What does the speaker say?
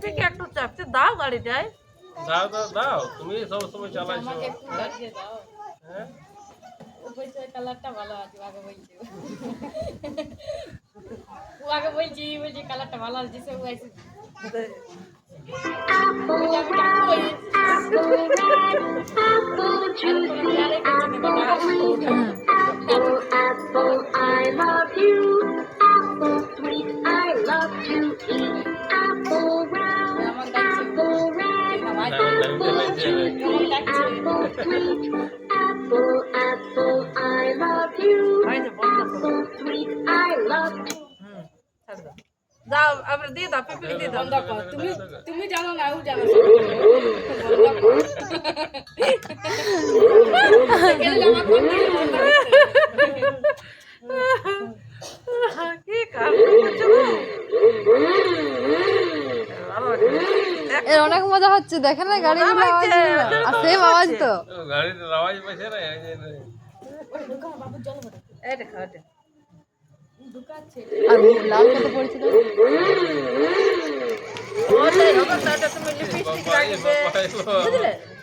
পিকে একটু চাপতে দাও গাড়িটায়। দাও দাও দাও, তুমি সব সময় চালাইছো। আমাকে একটু লাগিয়ে দাও। হ্যাঁ ও বলছে কালারটা ভালো আছে, ও আগে বলছে। ও আগে বলছে কালারটা ভালো আছে, সে ও এসে বলছে আমি টাকা কই। Apple, I love you. Apple sweet, I love to eat. Apple round, আমার ডাকছে apple red, আমার ডাকছে apple sweet. Apple, apple, I love you. গাড়িটা বন্ধ করো। Apple sweet, I love to ছাড় দাও। যাও আবার দিয়ে দাও, পিপিকে দিয়ে দাও। বন্ধ কর। তুমি জানো না, ও জানো সব। বন্ধ কর। সেকেন্ড জামা কোন দিকে বন্ধ করতে? কি কাজ করছো গো? এর অনেক মজা হচ্ছে, দেখেন না গাড়িগুলো আওয়াজ হলো। আর সেম আওয়াজ তো। গাড়ির আওয়াজ পাইছে না, এই যে ওরে ঢুকা, বাবু জল ভরে। এই দেখো এটা। ঢুকাচ্ছে। আর লাল কত পড়েছিল। ওটাই হবে, তাহলে তুমি লিপস্টিক রাখবে। বুঝলে?